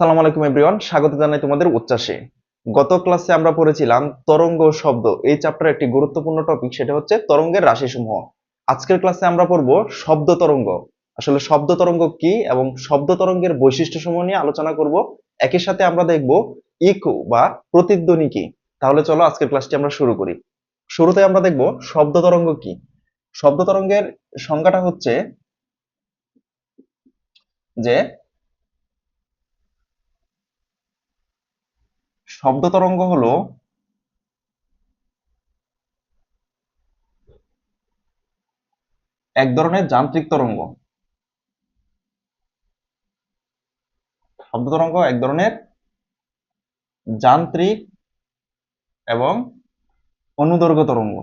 আসসালামু আলাইকুম এভরিওয়ান, স্বাগত জানাই তোমাদের উচ্ছ্বাসে। গত ক্লাসে আমরা পড়েছিলাম তরঙ্গ ও শব্দ। এই চ্যাপ্টারের একটি গুরুত্বপূর্ণ টপিক, সেটা হচ্ছে তরঙ্গের রাশিসমূহ। আজকের ক্লাসে আমরা পড়ব শব্দ তরঙ্গ। আসলে শব্দ তরঙ্গ কি এবং শব্দ তরঙ্গের বৈশিষ্ট্যসমূহ নিয়ে আলোচনা করব। একই সাথে আমরা দেখব ইকো বা প্রতিধ্বনি কি। তাহলে চলো আজকের ক্লাসটি আমরা শুরু করি। শুরুতে আমরা দেখব শব্দ তরঙ্গ কি। শব্দ তরঙ্গের সংজ্ঞাটা হচ্ছে যে শব্দ তরঙ্গ হলো এক ধরনের যান্ত্রিক তরঙ্গ। শব্দ তরঙ্গ এক ধরনের যান্ত্রিক এবং অনুদৈর্ঘ্য তরঙ্গ।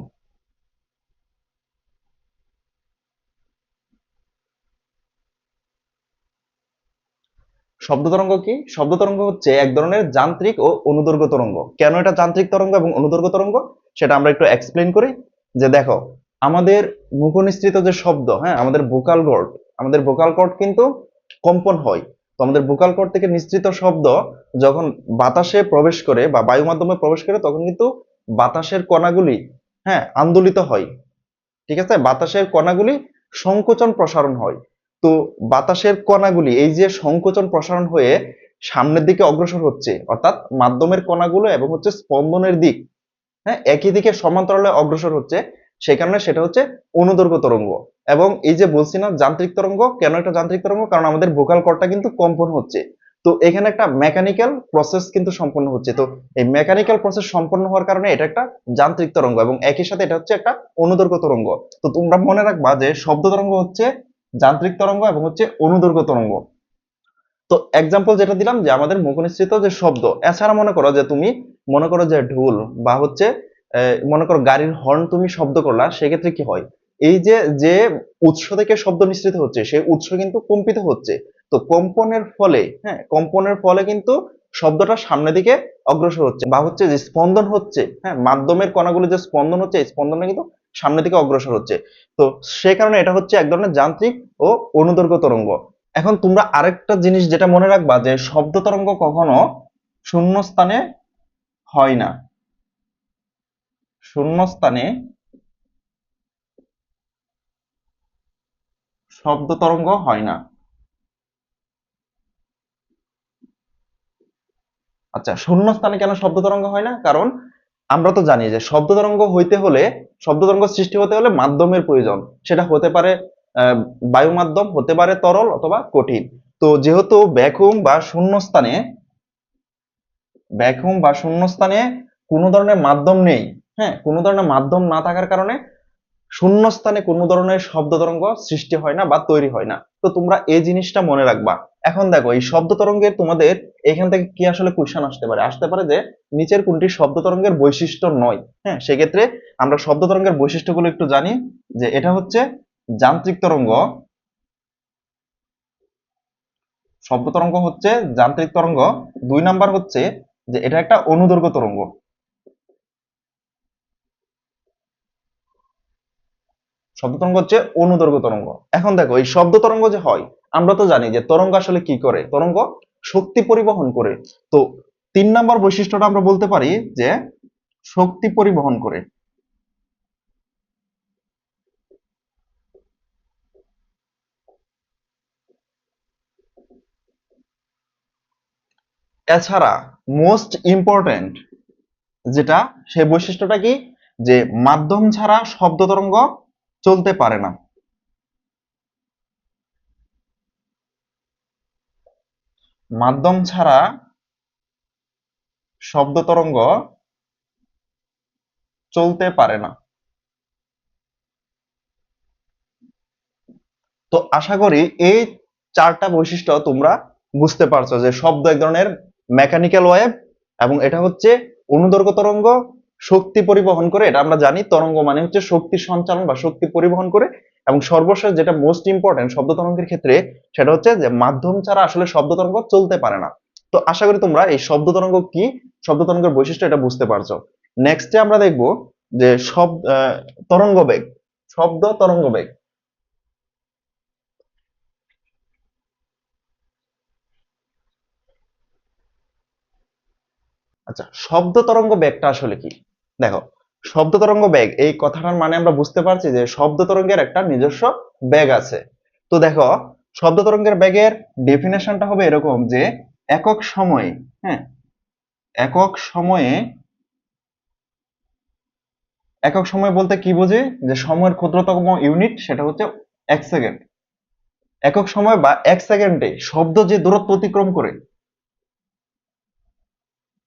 শব্দ তরঙ্গ কি? শব্দ তরঙ্গ হচ্ছে এক ধরনের যান্ত্রিক ও অনুদৈর্ঘ্য তরঙ্গ। কেন এটা যান্ত্রিক তরঙ্গ এবং অনুদৈর্ঘ্য তরঙ্গ সেটা আমরা একটু এক্সপ্লেন করি। যে দেখো, আমাদের মুখনিসৃত যে শব্দ, হ্যাঁ, আমাদের ভোকাল কর্ড কিন্তু কম্পন হয়। তো আমাদের ভোকাল কর্ড থেকে নিঃসৃত শব্দ যখন বাতাসে প্রবেশ করে বা বায়ু মাধ্যমে প্রবেশ করে, তখন কিন্তু বাতাসের কণাগুলি, হ্যাঁ, আন্দোলিত হয়। ঠিক আছে, বাতাসের কণাগুলি সংকোচন প্রসারণ হয়। তো বাতাসের কণাগুলি এই যে সংকোচন প্রসারণ হয়ে সামনের দিকে অগ্রসর হচ্ছে, অর্থাৎ মাধ্যমের কণাগুলো এবং হচ্ছে স্পন্দনের দিক, হ্যাঁ, একই দিকে সমান্তরালে অগ্রসর হচ্ছে। সেই কারণে সেটা হচ্ছে অনুদৈর্ঘ্য তরঙ্গ। এবং এই যে বলছি না যান্ত্রিক তরঙ্গ, কেন এটা যান্ত্রিক তরঙ্গ? কারণ আমাদের ভোকাল কর্ডটা কিন্তু কম্পন হচ্ছে। তো এখানে একটা মেকানিক্যাল প্রসেস কিন্তু সম্পন্ন হচ্ছে। তো এই মেকানিক্যাল প্রসেস সম্পন্ন হওয়ার কারণে এটা একটা যান্ত্রিক তরঙ্গ এবং একই সাথে এটা হচ্ছে একটা অনুদৈর্ঘ্য তরঙ্গ। তো তোমরা মনে রাখবা যে শব্দ তরঙ্গ হচ্ছে যান্ত্রিক তরঙ্গ এবং হচ্ছে অনুদৈর্ঘ্য তরঙ্গ। তো এক্সাম্পল যেটা দিলাম, যে আমাদের মুখনিসৃত যে শব্দ, এছাড়া মনে করো যে তুমি মনে করো যে ঢোল বা হচ্ছে মনে করো গাড়ির হর্ন তুমি শব্দ করলা, সেক্ষেত্রে কি হয়? এই যে যে উৎস থেকে শব্দ নিঃসৃত হচ্ছে, সেই উৎস কিন্তু কম্পিত হচ্ছে। তো কম্পনের ফলে, হ্যাঁ, কম্পনের ফলে কিন্তু শব্দটা সামনের দিকে অগ্রসর হচ্ছে বা হচ্ছে যে স্পন্দন হচ্ছে, হ্যাঁ, মাধ্যমের কণাগুলো যে স্পন্দন হচ্ছে, এই স্পন্দনটা কিন্তু সামনের দিকে অগ্রসর হচ্ছে। তো সে কারণে এটা হচ্ছে এক ধরনের যান্ত্রিক ও অনুদৈর্ঘ্য তরঙ্গ। এখন তোমরা আরেকটা জিনিস যেটা মনে রাখবা, যে শব্দ তরঙ্গ কখনো শূন্য স্থানে হয় না। শূন্য স্থানে শব্দ তরঙ্গ হয় না। আচ্ছা, শূন্য স্থানে কেন শব্দ তরঙ্গ হয় না? কারণ আমরা তো জানি যে শব্দ তরঙ্গ হইতে হলে, শব্দ তরঙ্গ সৃষ্টি হতে হলে মাধ্যমের প্রয়োজন। সেটা হতে পারে আহ, বায়ু মাধ্যম, হতে পারে তরল অথবা কঠিন। তো যেহেতু ভ্যাকুয়াম বা শূন্যস্থানে কোনো ধরনের মাধ্যম নেই, হ্যাঁ, কোনো ধরনের মাধ্যম না থাকার কারণে শূন্যস্থানে কোনো ধরনের শব্দ তরঙ্গ সৃষ্টি হয় না বা তৈরি হয় না। তো তোমরা এই জিনিসটা মনে রাখবা। এখন দেখো, এই শব্দ তরঙ্গের তোমাদের এখান থেকে কি আসলে কোশ্চেন আসতে পারে যে নিচের কোনটি শব্দ তরঙ্গের বৈশিষ্ট্য নয়। হ্যাঁ, সেক্ষেত্রে আমরা শব্দ তরঙ্গের বৈশিষ্ট্যগুলো একটু জানি। যে এটা হচ্ছে যান্ত্রিক তরঙ্গ। শব্দ তরঙ্গ হচ্ছে যান্ত্রিক তরঙ্গ। 2 নাম্বার হচ্ছে যে এটা একটা অনুদৈর্ঘ্য তরঙ্গ। শব্দ তরঙ্গ হচ্ছে অনুদৈর্ঘ্য তরঙ্গ। এখন দেখো, এই শব্দ তরঙ্গ যে হয়, আমরা তো জানি যে তরঙ্গ আসলে কি করে। তরঙ্গ শক্তি পরিবহন করে। তো 3 নাম্বার বৈশিষ্ট্যটা আমরা বলতে পারি যে শক্তি পরিবহন করে। এছাড়া মোস্ট ইম্পর্টেন্ট যেটা, সেই বৈশিষ্ট্যটা কি? যে মাধ্যম ছাড়া শব্দ তরঙ্গ চলতে পারে না। মাধ্যম ছাড়া শব্দ তরঙ্গ চলতে পারে না। তো আশা করি এই 4টা বৈশিষ্ট্য তোমরা বুঝতে পারছো, যে শব্দ এক ধরনের মেকানিক্যাল ওয়েভ এবং এটা হচ্ছে অনুদৈর্ঘ্য তরঙ্গ, শক্তি পরিবহন করে। এটা আমরা জানি, তরঙ্গ মানে হচ্ছে শক্তি সঞ্চালন বা শক্তি পরিবহন করে। এবং সর্বশেষ যেটা মোস্ট ইম্পর্টেন্ট শব্দ তরঙ্গের ক্ষেত্রে, সেটা হচ্ছে যে মাধ্যম ছাড়া আসলে শব্দ তরঙ্গ চলতে পারে না। তো আশা করি তোমরা এই শব্দ তরঙ্গ কি, শব্দ তরঙ্গের বৈশিষ্ট্য এটা বুঝতে পারছো। নেক্সটে আমরা দেখব যে তরঙ্গ বেগ, শব্দ তরঙ্গ বেগ। আচ্ছা, শব্দ তরঙ্গ বেগটা আসলে কি? দেখো, শব্দ তরঙ্গ বেগ এই কথাটার মানে আমরা বুঝতে পারছি যে শব্দ তরঙ্গের একটা নিজস্ব বেগ আছে। তো দেখো, শব্দ তরঙ্গের বেগের ডেফিনেশনটা হবে এরকম যে একক সময়ে, হ্যাঁ, একক সময়ে, একক সময় বলতে কি বোঝে, যে সময়ের ক্ষুদ্রতম ইউনিট সেটা হচ্ছে 1 সেকেন্ড। একক সময় বা 1 সেকেন্ডে শব্দ যে দূরত্ব অতিক্রম করে,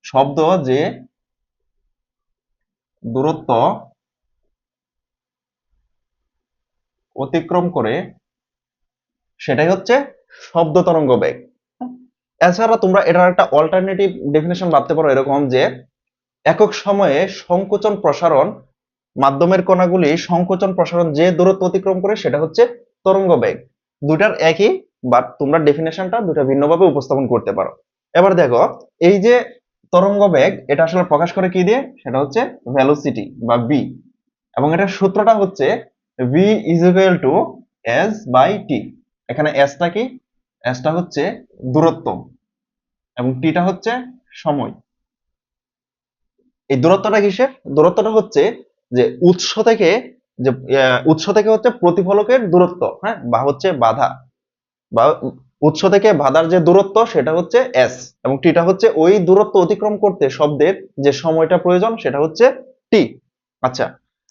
শব্দ যে দূরত্ব অতিক্রম করে সেটাই হচ্ছে শব্দ তরঙ্গ বেগ। এছাড়া তোমরা এটার একটা অল্টারনেটিভ ডেফিনেশন ভাবতে পারো এরকম যে একক সময়ে সংকোচন প্রসারণ, মাধ্যমের কণাগুলি সংকোচন প্রসারণ যে দূরত্ব অতিক্রম করে সেটা হচ্ছে তরঙ্গ বেগ। দুটার একই, বাট তোমরা ডেফিনেশনটা দুটা ভিন্নভাবে উপস্থাপন করতে পারো। এবার দেখো, এই যে তরঙ্গ বেগ এটা আসলে প্রকাশ করে কি দিয়ে, সেটা হচ্ছে ভেলোসিটি বা বি, এবং এটার সূত্রটা হচ্ছে v is equal to S by T. এখানে এসটা কি, এসটা হচ্ছে দূরত্ব এবং টিটা হচ্ছে সময়। এই দূরত্বটা কিসের, দূরত্বটা হচ্ছে যে উৎস থেকে, যে উৎস থেকে হচ্ছে প্রতিফলকের দূরত্ব, হ্যাঁ, বা হচ্ছে বাধা, বা উৎস থেকে বাধার যে দূরত্ব সেটা হচ্ছে এস, এবং টিটা হচ্ছে ওই দূরত্ব অতিক্রম করতে শব্দের যে সময়টা প্রয়োজন সেটা হচ্ছে টি। আচ্ছা,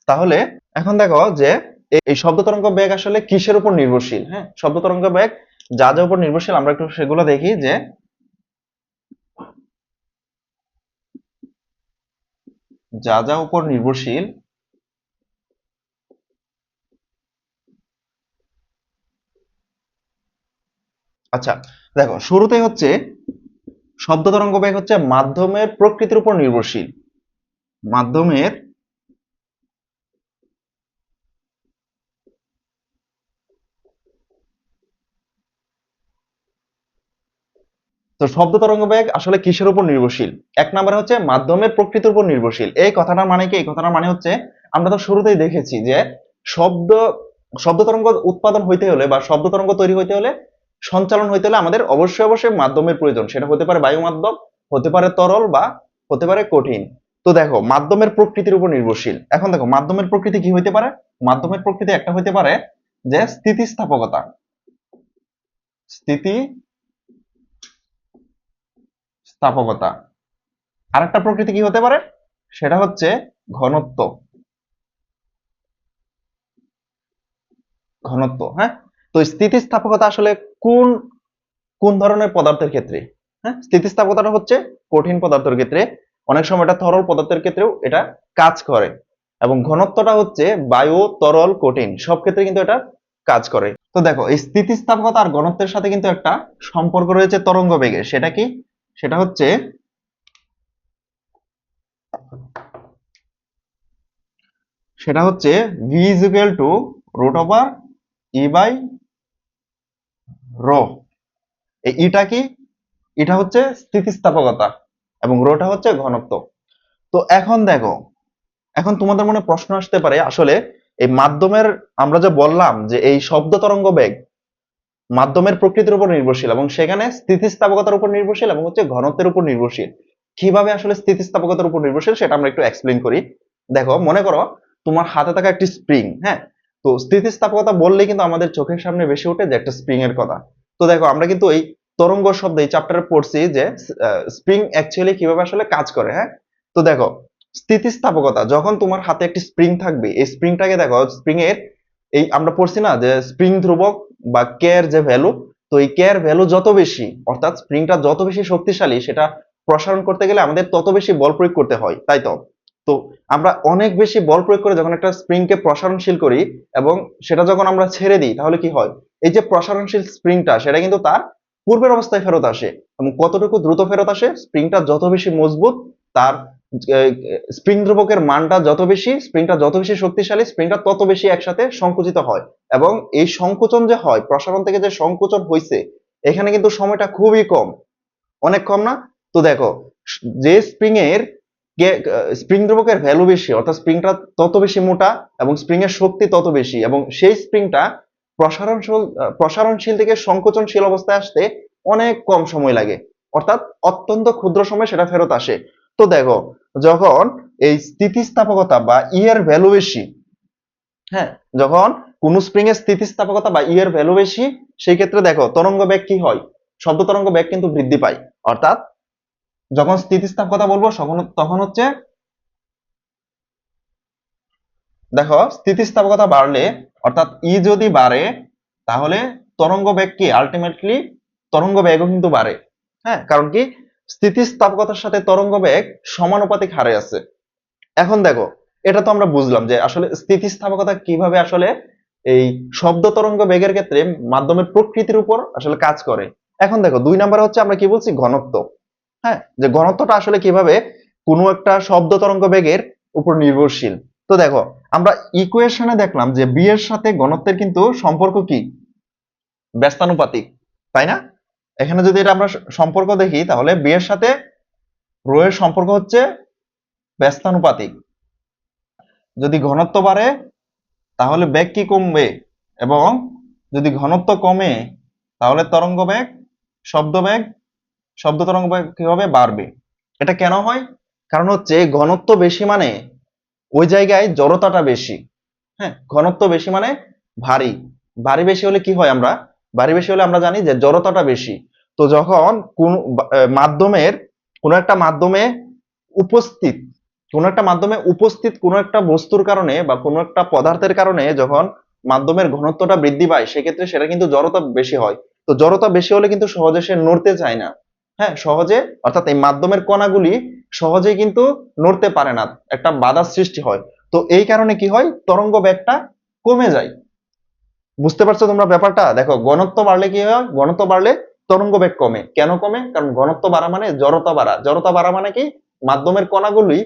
তাহলে এখন দেখো যে এই শব্দ তরঙ্গ বেগ আসলে কিসের উপর নির্ভরশীল। হ্যাঁ, শব্দ তরঙ্গ বেগ যা যা উপর নির্ভরশীল আমরা একটু সেগুলো দেখি, যে যা যা উপর নির্ভরশীল। আচ্ছা, দেখো শুরুতেই হচ্ছে শব্দ তরঙ্গ বেগ হচ্ছে মাধ্যমের প্রকৃতির উপর নির্ভরশীল। মাধ্যমের, তো শব্দ তরঙ্গ বেগ আসলে কিসের উপর নির্ভরশীল? এক নম্বরে হচ্ছে মাধ্যমের প্রকৃতির উপর নির্ভরশীল। এই কথাটার মানে কি, এই কথাটার মানে হচ্ছে আমরা তো শুরুতেই দেখেছি যে শব্দ শব্দ তরঙ্গ উৎপাদন হইতে হলে বা শব্দ তরঙ্গ তৈরি হইতে হলে, সঞ্চালন হইতে হলে আমাদের অবশ্যই অবশ্যই মাধ্যমের প্রয়োজন। সেটা হতে পারে বায়ু মাধ্যম, হতে পারে তরল, বা হতে পারে কঠিন। তো দেখো, মাধ্যমের প্রকৃতির উপর নির্ভরশীল। এখন দেখো মাধ্যমের প্রকৃতি কি হইতে পারে, মাধ্যমের প্রকৃতি একটা হইতে পারে যে স্থিতিস্থাপকতা, স্থিতিস্থাপকতা। আরেকটা প্রকৃতি কি হতে পারে, সেটা হচ্ছে ঘনত্ব, ঘনত্ব। হ্যাঁ, তো স্থিতিস্থাপকতা আসলে কোন কোন ধরনের পদার্থের ক্ষেত্রে? হ্যাঁ, স্থিতিস্থাপকতাটা হচ্ছে কঠিন পদার্থের ক্ষেত্রে, অনেক সময় এটা তরল পদার্থের ক্ষেত্রেও এটা কাজ করে, এবং ঘনত্বটা হচ্ছে বায়ু, তরল, কঠিন সব ক্ষেত্রে কিন্তু এটা কাজ করে। তো দেখো, এই স্থিতিস্থাপকতা আর ঘনত্বের সাথে কিন্তু একটা সম্পর্ক রয়েছে তরঙ্গ বেগের। সেটা কি, সেটা হচ্ছে, সেটা হচ্ছে v is equal to root over e by rho। এই ইটা কি, এটা হচ্ছে স্থিতিস্থাপকতা এবং রোটা হচ্ছে ঘনত্ব। তো এখন দেখো, এখন তোমাদের মনে প্রশ্ন আসতে পারে আসলে এই মাধ্যমের, আমরা যে বললাম যে এই শব্দ তরঙ্গ বেগ মাধ্যমের প্রকৃতির উপর নির্ভরশীল এবং সেখানে স্থিতিস্থাপকতার উপর নির্ভরশীল এবং হচ্ছে ঘনত্বের উপর নির্ভরশীল। কিভাবে আসলে স্থিতিস্থাপকতার উপর নির্ভরশীল সেটা আমরা একটু এক্সপ্লেইন করি। দেখো, মনে করো তোমার হাতে থাকা একটি স্প্রিং, হ্যাঁ, তো স্থিতিস্থাপকতা বললেই কিন্তু আমাদের চোখের সামনে বেশি ওঠে যে একটা স্প্রিং এর কথা। তো দেখো, আমরা কিন্তু এই তরঙ্গ শব্দ এই চ্যাপ্টারে পড়ছি যে স্প্রিং অ্যাকচুয়ালি কিভাবে আসলে কাজ করে। হ্যাঁ, তো দেখো, স্থিতিস্থাপকতা, যখন তোমার হাতে একটি স্প্রিং থাকবে, এই স্প্রিংটাকে দেখো, স্প্রিং এর এই আমরা পড়ছি না যে স্প্রিং ধ্রুবক বা কে এর যে ভ্যালু, তো এই কে এর ভ্যালু যত বেশি, অর্থাৎ স্প্রিংটা যত বেশি শক্তিশালী, সেটা প্রসারণ করতে গেলে আমাদের তত বেশি বল প্রয়োগ করতে হয়, তাই তো? তো আমরা অনেক বেশি বল প্রয়োগ করে যখন একটা স্প্রিংকে প্রসারণশীল করি এবং সেটা যখন আমরা ছেড়ে দিই, তাহলে কি হয়, এই যে প্রসারণশীল স্প্রিংটা সেটা কিন্তু তার পূর্বের অবস্থায় ফেরত আসে। এবং কতটুকু দ্রুত ফেরত আসে, স্প্রিংটা যত বেশি মজবুত, তার স্প্রিং ধ্রুবকের মানটা যত বেশি, স্প্রিংটা যত বেশি শক্তিশালী, স্প্রিংটা তত বেশি একসাথে সংকুচিত হয়। এবং এই সংকোচন যে হয়, প্রসারণ থেকে যে সংকোচন হয়েছে, এখানে কিন্তু সময়টা খুবই কম, অনেক কম না? তো দেখো, যে স্প্রিং এর স্প্রিং ধ্রুবকের ভ্যালু বেশি, অর্থাৎ স্প্রিংটা তত বেশি মোটা এবং স্প্রিং এর শক্তি তত বেশি, এবং সেই স্প্রিংটা প্রসারণশীল থেকে সংকোচনশীল অবস্থায় আসতে অনেক কম সময় লাগে, অর্থাৎ অত্যন্ত ক্ষুদ্র সময় সেটা ফেরত আসে। তো দেখো, যখন এই স্থিতিস্থাপকতা বা ই এর ভ্যালু বেশি, হ্যাঁ, যখন কোন স্প্রিং এর স্থিতিস্থাপকতা বা ই এর ভ্যালু বেশি, সেই ক্ষেত্রে দেখো তরঙ্গ বেগ কি হয়, শব্দ তরঙ্গ বেগ কিন্তু বৃদ্ধি পায়। অর্থাৎ যখন স্থিতিস্থাপকতা বলবো তখন হচ্ছে, দেখো স্থিতিস্থাপকতা বাড়লে অর্থাৎ ই যদি বাড়ে, তাহলে তরঙ্গ বেগ কি আলটিমেটলি তরঙ্গ বেগও কিন্তু বাড়ে। হ্যাঁ, কারণ কি স্থিতিস্থাপকতার সাথে তরঙ্গ বেগ সমানুপাতিক হারে আছে। এখন দেখো, এটা তো আমরা বুঝলাম যে আসলে স্থিতিস্থাপকতা কিভাবে আসলে এই শব্দ তরঙ্গ বেগের ক্ষেত্রে মাধ্যমের প্রকৃতির উপর আসলে কাজ করে। এখন দেখো 2 নাম্বার হচ্ছে আমরা কি বলছি, ঘনত্ব। হ্যাঁ, যে ঘনত্বটা আসলে কিভাবে কোনো একটা শব্দ তরঙ্গ বেগের উপর নির্ভরশীল। তো দেখো, আমরা ইকুয়েশনে দেখলাম যে বি এর সাথে ঘনত্বের কিন্তু সম্পর্ক কি, ব্যস্তানুপাতিক, তাই না? এখানে যদি এটা আমরা সম্পর্ক দেখি, তাহলে বি এর সাথে রো এর সম্পর্ক হচ্ছে ব্যস্তানুপাতিক। যদি ঘনত্ব বাড়ে তাহলে বেগ কি কমবে, এবং যদি ঘনত্ব কমে তাহলে তরঙ্গ বেগ, শব্দ বেগ, শব্দ তরঙ্গ বেগ কি হবে, বাড়বে। এটা কেন হয়? কারণ হচ্ছে ঘনত্ব বেশি মানে ওই জায়গায় জড়তাটা বেশি। হ্যাঁ, ঘনত্ব বেশি মানে ভারী, ভারী বেশি হলে কি হয়, আমরা ভারী বেশি হলে আমরা জানি যে জড়তাটা বেশি। তো যখন কোন মাধ্যমের, কোন একটা মাধ্যমে উপস্থিত, কোন একটা মাধ্যমে উপস্থিত কোন একটা বস্তুর কারণে বা কোন একটা পদার্থের কারণে যখন মাধ্যমের ঘনত্বটা বৃদ্ধি পায়, সেক্ষেত্রে সেটা কিন্তু জড়তা বেশি হয়। তো জড়তা বেশি হলে কিন্তু সহজে সে নড়তে চায় না। হ্যাঁ, সহজে, অর্থাৎ এই মাধ্যমের কণাগুলি সহজেই কিন্তু নড়তে পারে না, একটা বাধার সৃষ্টি হয়। তো এই কারণে কি হয়, তরঙ্গ বেগটা কমে যায়। বুঝতে পারছো তোমরা ব্যাপারটা? দেখো, ঘনত্ব বাড়লে কি হয়, ঘনত্ব বাড়লে তরঙ্গ বেগ কমে। কেন কমে? কারণ ঘনত্ব বাড়া মানে জড়তা বাড়া, জড়তা বাড়া মানে কি, মাধ্যমের কণাগুলি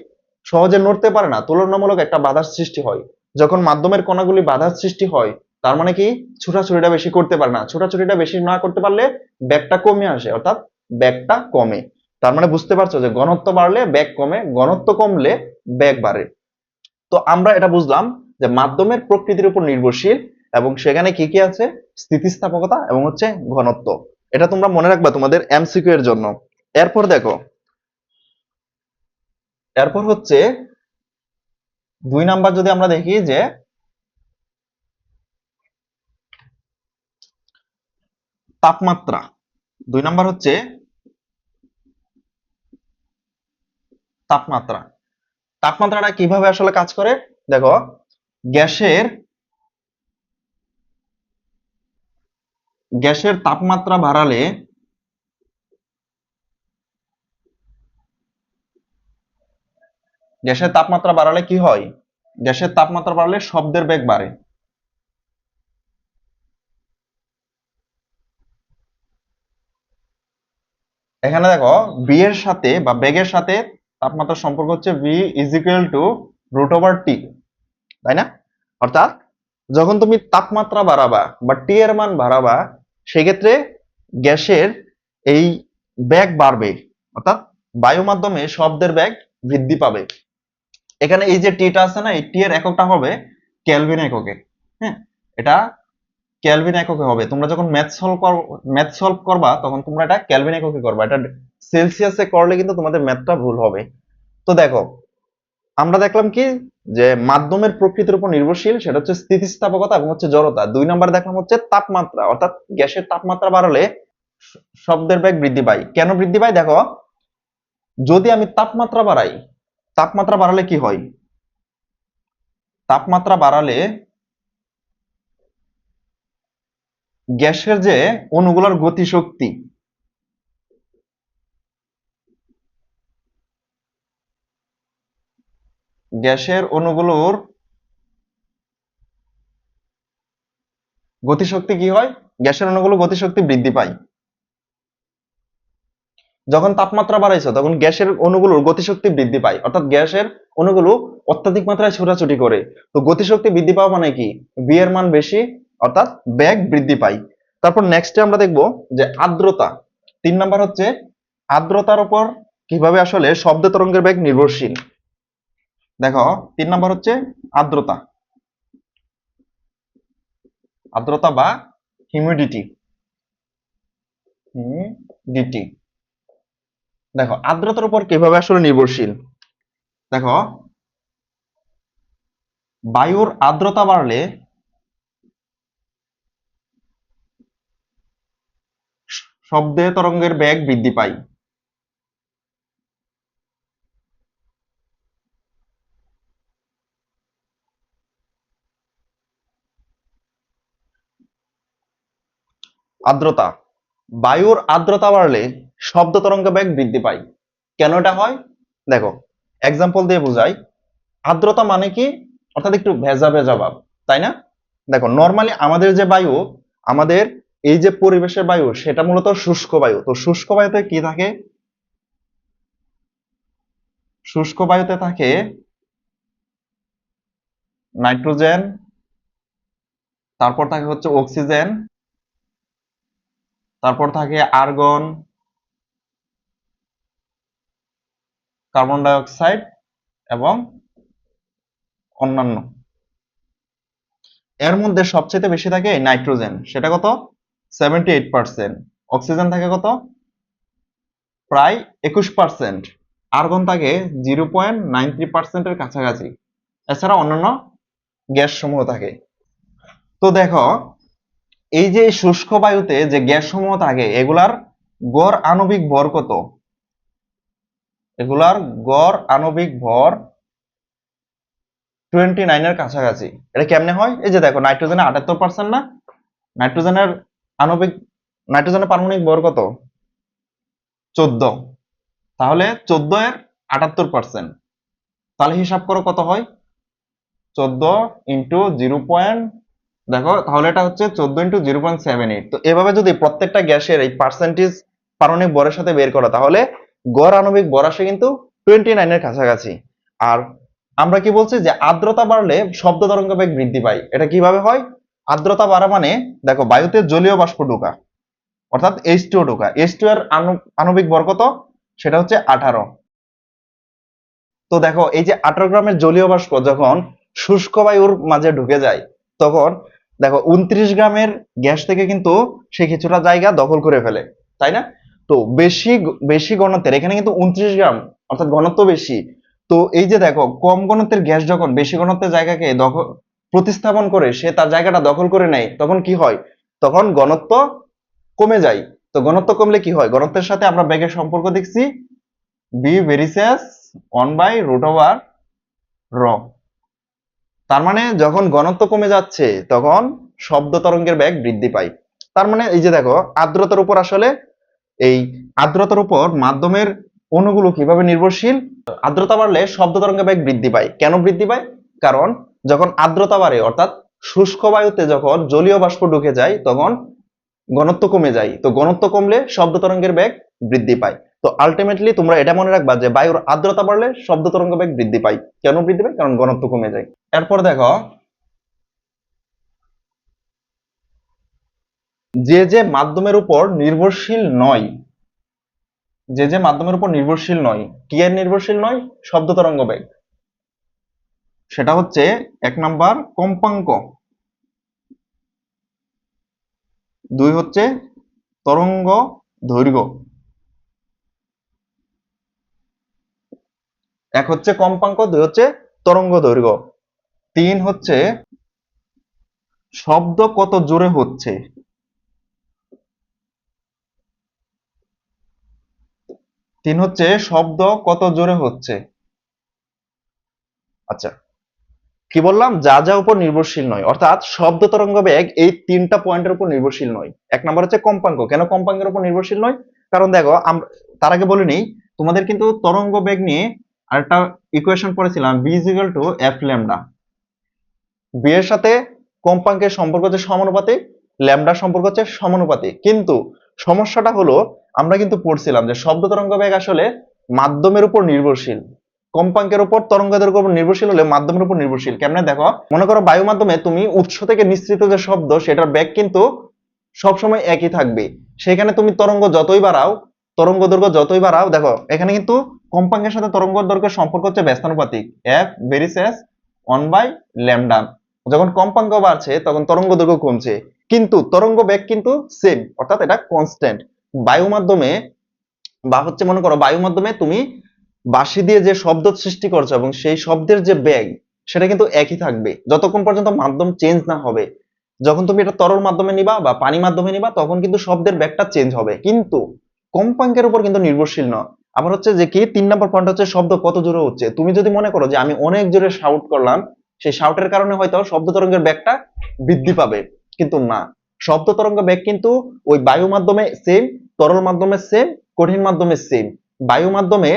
সহজে নড়তে পারে না, তুলনামূলক একটা বাধার সৃষ্টি হয়। যখন মাধ্যমের কণাগুলি বাধার সৃষ্টি হয়, তার মানে কি, ছোটাছুটিটা বেশি করতে পারে না, ছোটাছুটিটা বেশি না করতে পারলে বেগটা কমে আসে, অর্থাৎ বেগটা কমে। তার মানে বুঝতে পারছো যে ঘনত্ব বাড়লে বেগ কমে, ঘনত্ব কমলে বেগ বাড়ে। তো আমরা এটা বুঝলাম যে মাধ্যমের প্রকৃতির উপর নির্ভরশীল, এবং সেখানে কি কি আছে, স্থিতিস্থাপকতা এবং হচ্ছে ঘনত্ব। এটা তোমরা মনে রাখবা তোমাদের এমসিকিউ এর জন্য। এরপর দেখো, এরপর হচ্ছে 2 নাম্বার যদি আমরা দেখি যে তাপমাত্রা। 2 নাম্বার হচ্ছে তাপমাত্রা। তাপমাত্রাটা কিভাবে আসলে কাজ করে, দেখো, গ্যাসের গ্যাসের তাপমাত্রা বাড়ালে, গ্যাসের তাপমাত্রা বাড়ালে কি হয়, গ্যাসের তাপমাত্রা বাড়লে শব্দের বেগ বাড়ে। এখানে দেখো, বি এর সাথে বা বেগের সাথে তাপমাত্রার সম্পর্ক হচ্ছে V is equal to root over T, তাই না? অর্থাৎ যখন তুমি তাপমাত্রা বাড়াবা বা টি এর মান বাড়াবা, সেক্ষেত্রে গ্যাসের এই বেগ বাড়বে, অর্থাৎ বায়ু মাধ্যমে শব্দের বেগ বৃদ্ধি পাবে। এখানে এই যে টিটা আছে না, এই টি এর এককটা হবে কেলভিন এককে। হ্যাঁ, এটা কেলভিন এককে হবে। তোমরা যখন ম্যাথ সলভ করবা, তখন তোমরা এটা কেলভিন এককে করবা। এটা সেলসিয়াসে করলে কিন্তু তোমাদের ম্যাথটা ভুল হবে। তো দেখো, আমরা দেখলাম কি, যে মাধ্যমের প্রকৃতির উপর নির্ভরশীল, সেটা হচ্ছে স্থিতিস্থাপকতা এবং হচ্ছে জড়তা। 2 নাম্বার দেখলাম হচ্ছে তাপমাত্রা, অর্থাৎ গ্যাসের তাপমাত্রা বাড়ালে শব্দের বেগ বৃদ্ধি পায়। কেন বৃদ্ধি পায়, দেখো, যদি আমি তাপমাত্রা বাড়াই, তাপমাত্রা বাড়ালে কি হয়, তাপমাত্রা বাড়ালে গ্যাসের যে অণুগুলোর গতিশক্তি, গ্যাসের অণুগুলোর গতিশক্তি কি হয়, গ্যাসের অণুগুলো গতিশক্তি বৃদ্ধি পায়। যখন তাপমাত্রা বাড়াইছো, তখন গ্যাসের অণুগুলোর গতিশক্তি বৃদ্ধি পায়, অর্থাৎ গ্যাসের অণুগুলো অত্যাধিক মাত্রায় ছোটাছুটি করে। তো গতিশক্তি বৃদ্ধি পাওয়া মানে কি, বি এর মান বেশি, অর্থাৎ বেগ বৃদ্ধি পায়। তারপর নেক্সটে আমরা দেখব যে আর্দ্রতা। 3 নাম্বার হচ্ছে আর্দ্রতার উপর কিভাবে আসলে শব্দ তরঙ্গের বেগ নির্ভরশীল। দেখো, 3 নাম্বার হচ্ছে আর্দ্রতা, আর্দ্রতা বা হিউমিডিটি, হিউমিডিটি। দেখো আর্দ্রতার উপর কিভাবে আসলে নির্ভরশীল। দেখো বায়ুর আর্দ্রতা বাড়লে শব্দে তরঙ্গের বেগ বৃদ্ধি পায়। আর্দ্রতা, বায়ুর আর্দ্রতা বাড়লে শব্দ তরঙ্গ বেগ বৃদ্ধি পায়। কেন এটা হয় দেখো এক্সাম্পল দিয়ে বোঝাই। আর্দ্রতা মানে কি, অর্থাৎ একটু ভেজা ভেজা ভাব, তাই না? দেখো নর্মালি আমাদের যে বায়ু, আমাদের এই যে পরিবেশের বায়ু সেটা মূলত শুষ্ক বায়ু। তো শুষ্ক বায়ুতে কি থাকে? শুষ্ক বায়ুতে থাকে নাইট্রোজেন, তারপর থাকে হচ্ছে অক্সিজেন, তারপর থাকে আর্গন, কার্বন ডাই অক্সাইড এবং অন্যান্য। এর মধ্যে সবচেয়ে বেশি থাকে নাইট্রোজেন, সেটা কত? 78%। অক্সিজেন থাকে কত? প্রায় 21%। আর্গন থাকে 0.93%-এর কাছাকাছি। এছাড়া অন্যান্য গ্যাস সমূহ থাকে। তো দেখো এই যে শুষ্ক বায়ুতে যে গ্যাস সমূহ থাকে এগুলার গড় আণবিক ভর কত? এগুলার গড় আণবিক ভর 29 এর কাছাকাছি। এটা কেমনে হয়? এই যে দেখো নাইট্রোজেনের 78% না, নাইট্রোজেনের আণবিক নাইট্রোজেনের পারমাণবিক ভর কত? 14। তাহলে 14 এর 78%, তাহলে হিসাব করো কত হয়? 14 ইন্টু 0. দেখো তাহলে এটা হচ্ছে 14 ইন্টু 0.78। তো এভাবে যদি প্রত্যেকটা গ্যাসের এই পার্সেন্টেজ পারমাণবিক ভরের সাথে বের করো তাহলে গড় আণবিক ভর আসে কিন্তু 29 এর কাছাকাছি। আর আমরা কি বলছি যে আর্দ্রতা বাড়লে শব্দ তরঙ্গ বেগ বৃদ্ধি পায়। এটা কিভাবে হয়? আর্দ্রতা বাড়া মানে দেখো বায়ুতে জলীয় বাষ্প ঢোকা, অর্থাৎ H2O ঢোকা। H2 এর আণবিক ভর কত? সেটা হচ্ছে 18। তো দেখো এই যে 18 গ্রামের জলীয় বাষ্প যখন শুষ্ক বায়ুর মাঝে ঢুকে যায় তখন দেখো 29 গ্রামের গ্যাস থেকে কিন্তু সে কিছুটা জায়গা দখল করে ফেলে, তাই না? তো বেশি বেশি ঘনত্বের এখানে কিন্তু 29 গ্রাম, অর্থাৎ ঘনত্ব বেশি। তো এই যে দেখো কম ঘনত্বের গ্যাস যখন বেশি ঘনত্বের জায়গাকে দখল প্রতিস্থাপন করে সে তার জায়গাটা দখল করে নেয় তখন কি হয়? তখন ঘনত্ব কমে যায়। তো ঘনত্ব কমলে কি হয়? ঘনত্বের সাথে আমরা বেগের সম্পর্ক দেখছি, বি ভেরিসিয়াস 1/√r। তার মানে যখন ঘনত্ব কমে যাচ্ছে তখন শব্দ তরঙ্গের বেগ বৃদ্ধি পায়। তার মানে এই যে দেখো আর্দ্রতার উপর আসলে এই আর্দ্রতার উপর মাধ্যমের অণুগুলো কিভাবে নির্ভরশীল। আর্দ্রতা বাড়লে শব্দ তরঙ্গের বেগ বৃদ্ধি পায়। কেন বৃদ্ধি পায়? কারণ যখন আর্দ্রতা বাড়ে অর্থাৎ শুষ্ক বায়ুতে যখন জলীয় বাষ্প ঢুকে যায় তখন ঘনত্ব কমে যায়। তো ঘনত্ব কমলে শব্দ তরঙ্গের বেগ বৃদ্ধি পায়। তো আলটিমেটলি তোমরা এটা মনে রাখবা যে বায়ুর আর্দ্রতা বাড়লে শব্দ তরঙ্গ বেগ বৃদ্ধি পায়। কেন বৃদ্ধি পায়? কারণ ঘনত্ব কমে যায়। এরপর দেখো যে যে মাধ্যমের উপর নির্ভরশীল নয়, যে যে মাধ্যমের উপর নির্ভরশীল নয়, কি এর নির্ভরশীল নয়? শব্দ তরঙ্গ বেগ। সেটা হচ্ছে 1 নাম্বার কম্পাঙ্ক, 2 হচ্ছে তরঙ্গ দৈর্ঘ্য। এক হচ্ছে কম্পাঙ্ক, 2 হচ্ছে তরঙ্গ দৈর্ঘ্য। 3 হচ্ছে শব্দ কত জোরে হচ্ছে। 3 হচ্ছে শব্দ কত জোরে হচ্ছে। আচ্ছা, কি বললাম? যা যা উপর নির্ভরশীল নয়, অর্থাৎ শব্দ তরঙ্গ বেগ এই 3টা পয়েন্টের উপর নির্ভরশীল নয়। 1 নাম্বার হচ্ছে কম্পাঙ্ক। কেন কম্পাঙ্কের উপর নির্ভরশীল নয়? কারণ দেখো তার আগে বলে নেই, তোমাদের কিন্তু তরঙ্গ বেগ নিয়ে আরেকটা ইকুয়েশন পড়েছিলাম, B is equal to F lambda. B এর সাথে কম্পাঙ্কের সম্পর্ক হচ্ছে সমানুপাতিক, ল্যামডার সম্পর্ক হচ্ছে সমানুপাতিক। কিন্তু সমস্যাটা হলো আমরা কিন্তু পড়ছিলাম যে শব্দ তরঙ্গ বেগ আসলে মাধ্যমের উপর নির্ভরশীল। কম্পাঙ্কের উপর তরঙ্গ দৈর্ঘ্যের উপর নির্ভরশীল হলে মাধ্যমের উপর নির্ভরশীল কেমনে? দেখো মনে করো বায়ু মাধ্যমে তুমি উৎস থেকে নিঃসৃত যে শব্দ সেটার বেগ কিন্তু সবসময় একই থাকবে। সেখানে তুমি তরঙ্গ যতই বাড়াও, তরঙ্গ দৈর্ঘ্য যতই বাড়াও, দেখো এখানে কিন্তু কম্পাঙ্কের সাথে তরঙ্গ দৈর্ঘ্যের সম্পর্ক হচ্ছে ব্যস্তানুপাতিক, এফ ভেরিসেস 1/λ। যখন কম্পাঙ্ক বাড়ছে তখন তরঙ্গ দৈর্ঘ্য কমছে, কিন্তু তরঙ্গ বেগ কিন্তু সেম, অর্থাৎ এটা কনস্ট্যান্ট। বায়ু মাধ্যমে বা হচ্ছে মনে করো বায়ু মাধ্যমে তুমি বাঁশি দিয়ে যে শব্দ সৃষ্টি করছো এবং সেই শব্দের যে বেগ সেটা কিন্তু একই থাকবে যতক্ষণ পর্যন্ত মাধ্যম চেঞ্জ না হবে। যখন তুমি এটা তরল মাধ্যমে নিবা বা পানি মাধ্যমে নিবা তখন কিন্তু শব্দের বেগটা চেঞ্জ হবে, কিন্তু কম্পাঙ্কের উপর কিন্তু নির্ভরশীল নয়। আবার হচ্ছে যে কি 3 নম্বর পয়েন্ট হচ্ছে শব্দ কত জোরে হচ্ছে। তুমি যদি মনে করো যে আমি অনেক জোরে শাউট করলাম, সেই শাউটের কারণে হয়তো শব্দ তরঙ্গের বেগটা বৃদ্ধি পাবে, কিন্তু না, শব্দ তরঙ্গ বেগ কিন্তু ওই বায়ু মাধ্যমে সেম, তরল মাধ্যমে সেম, কঠিন মাধ্যমে সেম। বায়ু মাধ্যমে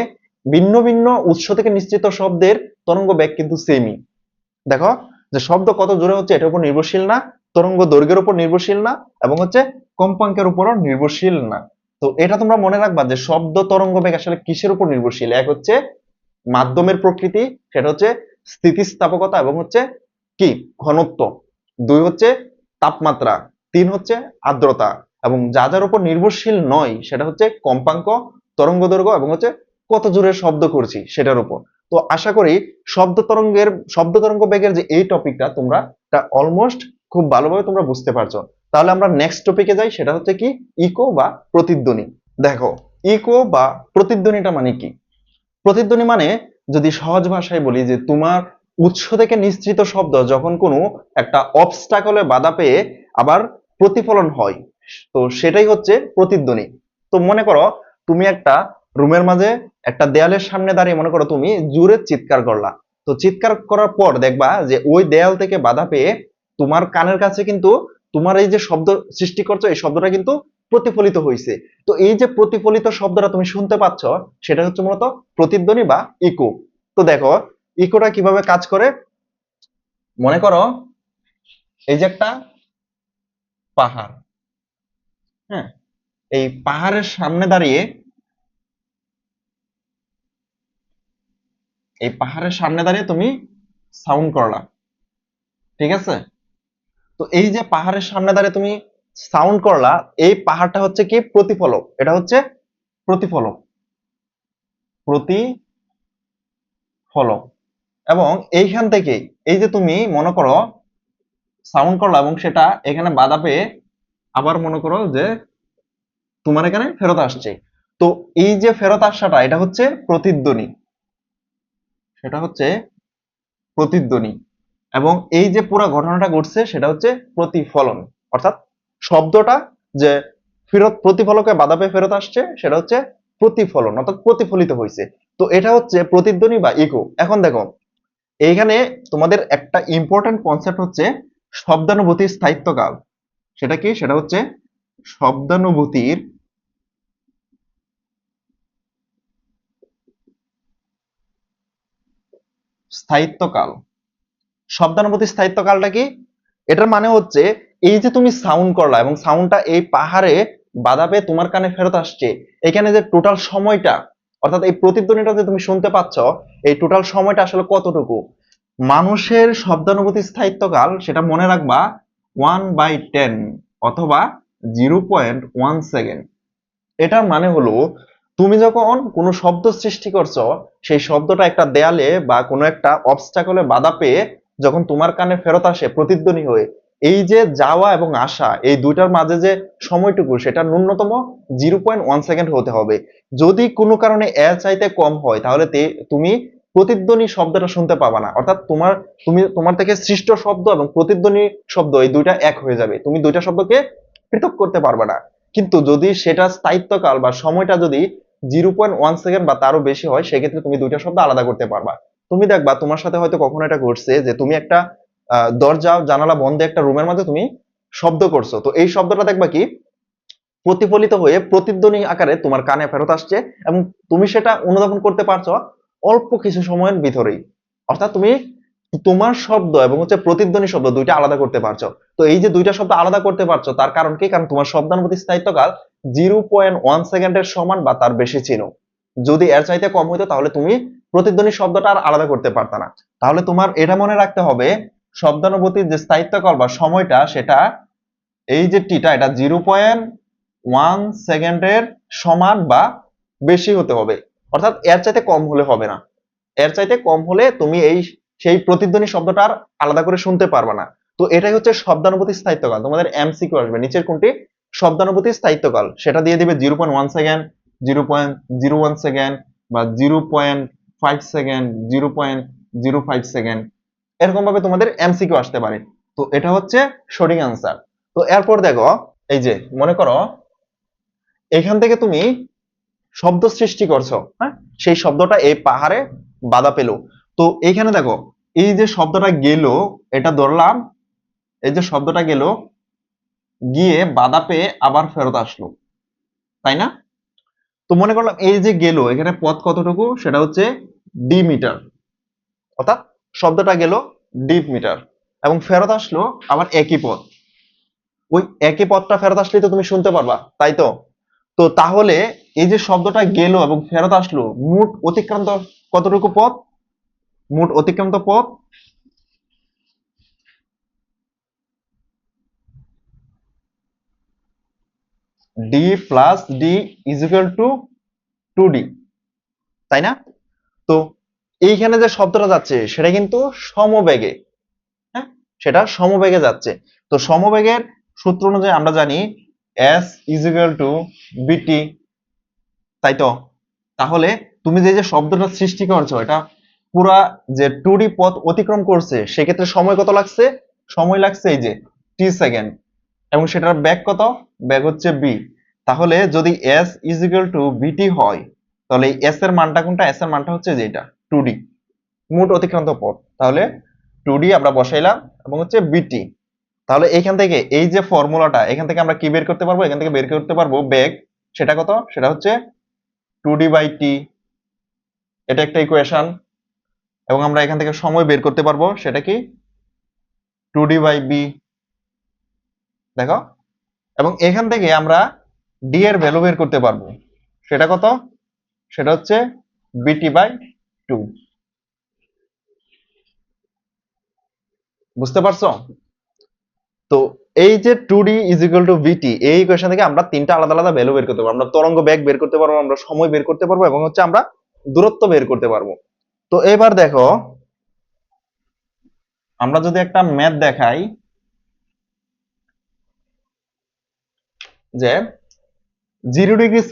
ভিন্ন ভিন্ন উৎস থেকে নিঃসৃত শব্দের তরঙ্গ বেগ কিন্তু সেমই। দেখো যে শব্দ কত জোরে হচ্ছে এটার উপর নির্ভরশীল না, তরঙ্গ দৈর্ঘ্যের উপর নির্ভরশীল না, এবং হচ্ছে কম্পাঙ্কের উপরও নির্ভরশীল না। তো এটা তোমরা মনে রাখবা যে শব্দ তরঙ্গ বেগ আসলে কিসের উপর নির্ভরশীল। এক হচ্ছে মাধ্যমের প্রকৃতি, সেটা হচ্ছে স্থিতিস্থাপকতা এবং হচ্ছে কি ঘনত্ব। দুই হচ্ছে তাপমাত্রা। তিন হচ্ছে আর্দ্রতা। এবং যা যার উপর নির্ভরশীল নয় সেটা হচ্ছে কম্পাঙ্ক, তরঙ্গ দৈর্ঘ্য এবং হচ্ছে কত জোরে শব্দ করছি সেটার উপর। তো আশা করি শব্দ তরঙ্গ বেগের যে এই টপিকটা তোমরা অলমোস্ট খুব ভালোভাবে তোমরা বুঝতে পারছো। তাহলে আমরা নেক্সট টপিকে যাই, সেটা হচ্ছে কি ইকো বা প্রতিধ্বনি। দেখো ইকো বা প্রতিধ্বনিটা মানে কি। প্রতিধ্বনি মানে যদি সহজ ভাষায় বলি যে তোমার উৎস থেকে নিঃসৃত শব্দ যখন কোনো একটা অবস্টাকলে বাধা পেয়ে আবার প্রতিফলন হয়, তো সেটাই হচ্ছে প্রতিধ্বনি। তো মনে করো তুমি একটা রুমের মাঝে একটা দেয়ালের সামনে দাঁড়িয়ে মনে করো তুমি জোরে চিৎকার করলা। তো চিৎকার করার পর দেখবা যে ওই দেয়াল থেকে বাধা পেয়ে তোমার কানের কাছে কিন্তু তোমার এই যে শব্দ সৃষ্টি করছো এই শব্দটা কিন্তু প্রতিফলিত হয়েছে। তো এই যে প্রতিফলিত শব্দটা তুমি শুনতে পাচ্ছ সেটা হচ্ছে মূলত প্রতিধ্বনি বা ইকো। তো দেখো ইকোটা কিভাবে কাজ করে। মনে করো এই যে একটা পাহাড়, হ্যাঁ, এই পাহাড়ের সামনে দাঁড়িয়ে তুমি সাউন্ড করলা, ঠিক আছে। তো এই যে পাহাড়ের সামনে দাঁড়িয়ে তুমি সাউন্ড করলা, এই পাহাড়টা হচ্ছে কি প্রতিফলক, এটা হচ্ছে প্রতিফলক, প্রতিফলক। এবং এইখান থেকে এই যে তুমি মনে করো সাউন্ড করলা এবং সেটা এখানে বাধা পেয়ে আবার মনে করো যে তোমার এখানে ফেরত আসছে। তো এই যে ফেরত আসাটা এটা হচ্ছে প্রতিধ্বনি, সেটা হচ্ছে প্রতিধ্বনি। এবং এই যে পুরো ঘটনাটা ঘটছে সেটা হচ্ছে প্রতিফলন। অর্থাৎ শব্দটা যে ফেরত প্রতিফলকে বাধা পেয়ে ফেরত আসছে সেটা হচ্ছে প্রতিফলন, অর্থাৎ প্রতিফলিত হয়েছে। তো এটা হচ্ছে প্রতিধ্বনি বা ইকো। এখন দেখো এইখানে তোমাদের একটা ইম্পর্টেন্ট কনসেপ্ট হচ্ছে শব্দানুভূতির স্থায়িত্বকাল। সেটা কি, সেটা হচ্ছে শব্দানুভূতির স্থায়িত্বকাল। শব্দানুভূতির স্থায়িত্বকালটা কি, এটার মানে হচ্ছে এই যে তুমি সাউন্ড করলা এবং সাউন্ডটা এই পাহাড়ে বাধা পেয়ে তোমার কানে ফেরত আসছে, এখানে যে টোটাল সময়টা, অর্থাৎ এই প্রতিধ্বনিটা যে তুমি শুনতে পাচ্ছ এই টোটাল সময়টা আসলে কতটুকু। মানুষের শব্দানুভূতির স্থায়িত্বকাল সেটা মনে রাখবা 1/10 অথবা 0.1 সেকেন্ড। এটার মানে হলো তুমি যখন কোনো শব্দ সৃষ্টি করছো সেই শব্দটা একটা দেয়ালে বা কোনো একটা অবস্টাকলে বাধা পেয়ে যখন তোমার কানে ফেরত আসে প্রতিধ্বনি হয়ে, এই যে যাওয়া এবং আসা এই দুইটার মাঝে যে সময়টুকু সেটা ন্যূনতম 0.1 সেকেন্ড হতে হবে। যদি কোনো কারণে এর চাইতে কম হয় তাহলে তুমি প্রতিধ্বনি শব্দটা শুনতে পাবা না। অর্থাৎ তোমার থেকে সৃষ্ট শব্দ এবং প্রতিধ্বনি শব্দ এই দুইটা এক হয়ে যাবে, তুমি দুইটা শব্দকে পৃথক করতে পারবে না। কিন্তু যদি সেটা স্থায়িত্বকাল বা সময়টা যদি 0.1 সেকেন্ড বা তারও বেশি হয় সেক্ষেত্রে তুমি দুইটা শব্দ আলাদা করতে পারবা। তুমি দেখবা তোমার সাথে হয়তো কখনো এটা ঘটছে যে তুমি একটা দরজা জানালা বন্ধ একটা রুমের মধ্যে তুমি শব্দ করছো, তো এই শব্দটা দেখবা কি প্রতিফলিত হয়ে প্রতিধ্বনি আকারে তোমার কানে ফেরত আসছে এবং তুমি সেটা অনুধাবন করতে পারছো অল্প কিছু সময়ের ভিতরেই। অর্থাৎ তুমি তোমার শব্দ এবং হচ্ছে প্রতিধ্বনি শব্দ দুইটা আলাদা করতে পারছো। তো এই যে দুইটা শব্দ আলাদা করতে পারছো তার কারণ কি, কারণ তোমার শব্দানুভূতি স্থায়িত্বকাল 0.1 সেকেন্ডের সমান বা তার বেশি ছিল। যদি এর চাইতে কম হইতো তাহলে তুমি প্রতিধ্বনি শব্দটা আর আলাদা করতে পারতা না। তাহলে তোমার এটা মনে রাখতে হবে শব্দানুভূতির যে স্থায়িত্বকাল বা সময়টা সেটা এই যে টিটা এটা 0.1 সেকেন্ডের সমান বা বেশি হতে হবে। অর্থাৎ এর চাইতে কম হলে হবে না। এর চাইতে কম হলে তুমি সেই প্রতিধ্বনি শব্দটা আর আলাদা করে শুনতে পারবে না। তো এটাই হচ্ছে শব্দানুভূতির স্থায়িত্বকাল। তোমাদের এমসিকিউ আসবে নিচের কোনটি শব্দানুভূতির স্থায়িত্বকাল, সেটা দিয়ে দিবে 0.1 সেকেন্ড, 0.01 সেকেন্ড বা 0.5 সেকেন্ড, 0.05 সেকেন্ড, এরকম ভাবে তোমাদের এমসিকিউ আসতে পারে। তো এটা হচ্ছে সঠিক অ্যান্সার। তো এরপর দেখো, এই যে মনে করো এখান থেকে তুমি শব্দ সৃষ্টি করছো, হ্যাঁ, সেই শব্দটা এই পাহাড়ে বাধা পেল। তো এইখানে দেখো, এই যে শব্দটা গেল, এটা ধরলাম, এই যে শব্দটা গেল, গিয়ে বাধা পেয়ে আবার ফেরত আসলো, তাই না? তো মনে করলাম এই যে গেল, এখানে পথ কতটুকু, সেটা হচ্ছে ডি মিটার, অর্থাৎ শব্দটা গেল ডি মিটার, এবং ফেরত আসলো আবার একই পথ। ওই একই পথটা ফেরত আসলেই তো তুমি শুনতে পারবা, তাই তো? তো তাহলে এই যে শব্দটা গেল এবং ফেরত আসলো, মোট অতিক্রান্ত কতটুকু পথ? মোট অতিক্রান্ত পথ D plus D is equal two 2d, তাই না? তো এইখানে যে শব্দটা যাচ্ছে সেটা কিন্তু সমবেগে, হ্যাঁ, সেটা সমবেগে যাচ্ছে। তো সমবেগের সূত্র অনুযায়ী আমরা জানি s ইজ ইকুয়াল টু বিটি, তাই তো? তাহলে তুমি যে যে শব্দটা সৃষ্টি করছো, এটা পুরা যে 2d পথ অতিক্রম করছে, সেক্ষেত্রে সময় কত লাগছে? সময় লাগছে এই যে t সেকেন্ড, এবং সেটার বেগ কত? বেগ হচ্ছে b। তাহলে যদি s ইজ ইকুয়াল টু বিটি হয়, তাহলে s এর মানটা কোনটা? s এর মানটা হচ্ছে যেটা 2d, মোট অতিক্রান্ত পথ। তাহলে 2d আমরা বসাইলাম এবং হচ্ছে বিটি। তাহলে এইখান থেকে এই যে ফর্মুলাটা, এখান থেকে আমরা কি বের করতে পারবো? এখান থেকে বের করতে পারবো বেগ, সেটা কত? সেটা হচ্ছে 2d/t, এটা একটা ইকুয়েশন। এবং আমরা এখান থেকে সময় বের করতে পারবো, সেটা কি? 2d/b, দেখো। এবং এখান থেকে আমরা ডি এর ভ্যালু বের করতে পারবো, সেটা কত? সেটা হচ্ছে bt/2। বুঝতে পারছো? তো এই যে 2d ইজ ইকুয়াল টু বিটি, এই ইকুয়েশন থেকে আমরা তিনটা আলাদা আলাদা ভ্যালু বের করতে পারবো। আমরা তরঙ্গ বেগ বের করতে পারবো, আমরা সময় বের করতে পারবো, এবং হচ্ছে আমরা দূরত্ব বের করতে পারবো। তো এবার দেখো, আমরা যদি একটা ম্যাথ দেখাই, যে 0°C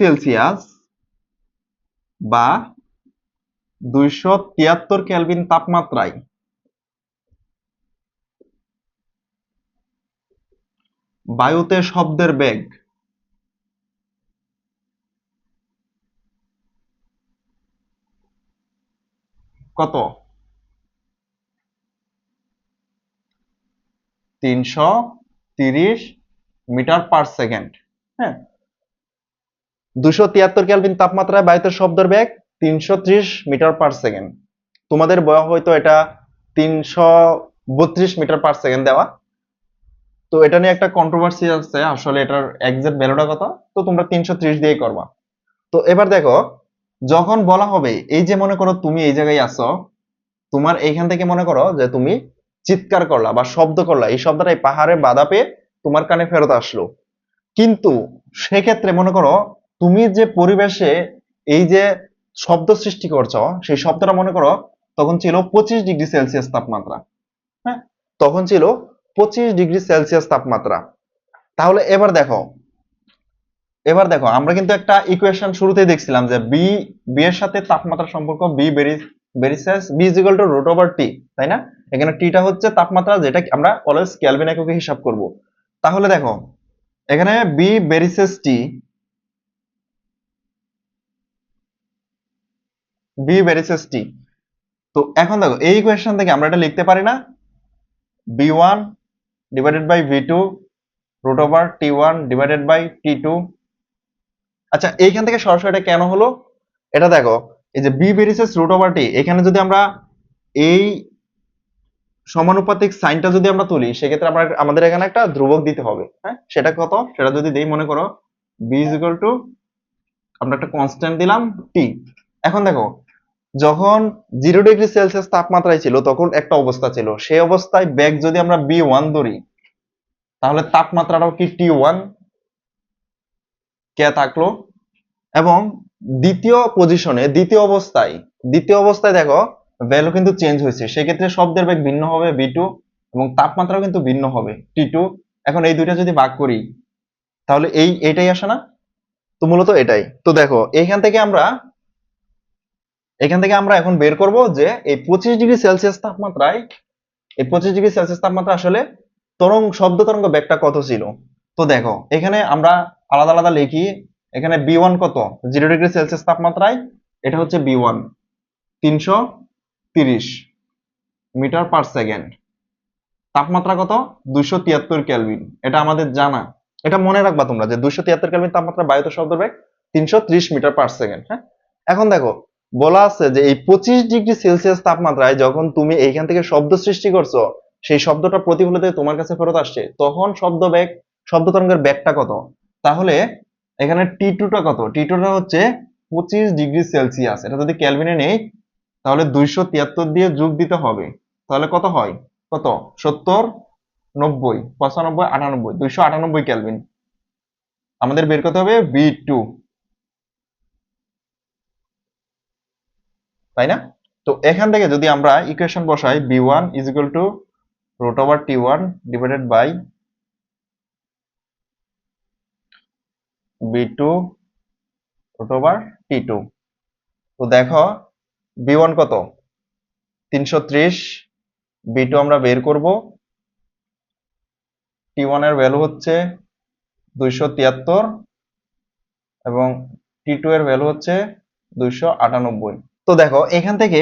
বা 273 কেলভিন তাপমাত্রায় বায়ুতে শব্দের বেগ কত? 330 মিটার পার সেকেন্ড। হ্যাঁ, 273 কেলভিন তাপমাত্রায় বায়ুতে শব্দের বেগ 330 মিটার পার সেকেন্ড। তোমাদের বয় হয়তো এটা 332 মিটার পার সেকেন্ড দেওয়া। তো এটা নিয়ে একটা কন্ট্রোভার্সি আছে, আসলে এটার এক্সাক্ট ভ্যালুটা কত। তো তোমরা 330 দিয়ে করবা। তো এবার দেখো, যখন বলা হবে, এই যে মনে করো তুমি এই জায়গায় আছো, তোমার এইখান থেকে মনে করো যে তুমি চিৎকার করলা বা শব্দ করলা, এই শব্দটাই পাহাড়ে বাধা পেয়ে তোমার কানে ফেরত আসলো। কিন্তু সেক্ষেত্রে মনে করো তুমি যে পরিবেশে এই যে শব্দ সৃষ্টি করছো, সেই শব্দটা মনে করো তখন ছিল 25°C তাপমাত্রা। হ্যাঁ, তখন ছিল 25°C তাপমাত্রা। তাহলে এবার দেখো আমরা কিন্তু একটা ইকুয়েশন শুরুতেই দেখছিলাম যে বি বি এর সাথে তাপমাত্রার সম্পর্ক V varies as V is equal to root over T, তাই না? এখানে টিটা হচ্ছে তাপমাত্রা, যেটা আমরা অলওয়েজ কেলভিন এককে হিসাব করব। তাহলে দেখো, এখানে বি বেরিসেস টি, বি বেরিসেস টি। তো এখন দেখো, এই ইকুয়েশন থেকে আমরা এটা লিখতে পারি না, V one divided by V two root over T one divided by T two. আচ্ছা, এইখান থেকে সরাসরি এটা কেন হলো? এটা দেখো, এই যে বি বেরিসেস রুট ওভার টি, এখানে যদি আমরা এই সমানুপাতিক সাইনটা যদি আমরা তুলি, সেক্ষেত্রে আমাদের এখানে একটা ধ্রুবক দিতে হবে। হ্যাঁ, সেটা কত? সেটা যদি দেই, মনে করো বি ইজ ইকুয়াল টু, আমরা একটা কনস্ট্যান্ট দিলাম টি। এখন দেখো, যখন 0°C তাপমাত্রায় ছিল, তখন একটা অবস্থা ছিল, সেই অবস্থায় বেগ যদি আমরা b1 ধরি, তাহলে তাপমাত্রাটাও কি t1 কে থাকলো। এবং দ্বিতীয় অবস্থায় দেখো, ভ্যালু কিন্তু চেঞ্জ হয়েছে, সেক্ষেত্রে শব্দের বেগ ভিন্ন হবে v2, এবং তাপমাত্রাও কিন্তু ভিন্ন হবে t2। এখন এই দুইটা যদি ভাগ করি, তাহলে এইটাই আসে না? তো তো মূলত এটাই। তো দেখো এখান থেকে আমরা এখন বের করব যে এই 25°C তাপমাত্রায়, এই 25°C তাপমাত্রা আসলে শব্দ তরঙ্গ বেগটা কত ছিল। তো দেখো এখানে আমরা আলাদা আলাদা লিখি। এখানে B1 কত, 0°C তাপমাত্রায় এটা হচ্ছে B1 330 মিটার পার সেকেন্ড। তাপমাত্রা কত, 273 কেলভিন। এটা আমাদের জানা, এটা মনে রাখবা তোমরা যে 273 কেলভিন তাপমাত্রা বায়ুতে শব্দ বেগ 330 মিটার পার সেকেন্ড। হ্যাঁ, এখন দেখো বলা আছে যে এই 25°C তাপমাত্রায় যখন তুমি এইখান থেকে শব্দ সৃষ্টি করছো, সেই শব্দটা প্রতিফলিত হয়ে তোমার কাছে ফেরত আসছে, তখন শব্দ তরঙ্গের বেগটা কত। তাহলে এখানে T2 টা কত, T2 টা হচ্ছে 25°C। এটা যদি কেলভিনে নেই তাহলে 273 দিয়ে যোগ দিতে হবে। তাহলে কত হয়, কত, 70, 90, 95, 98, 298 কেলভিন আমাদের বের করতে হবে B2, তাই না? তো এখান থেকে যদি আমরা ইকুয়েশন বসাই, B1 is equal to root over T1 divided by B2 root over T2। তো দেখো B1 কত, 330, B2 আমরা বের করব, T1 এর ভ্যালু হচ্ছে 273 এবং T2 এর ভ্যালু হচ্ছে 298। তো দেখো এখান থেকে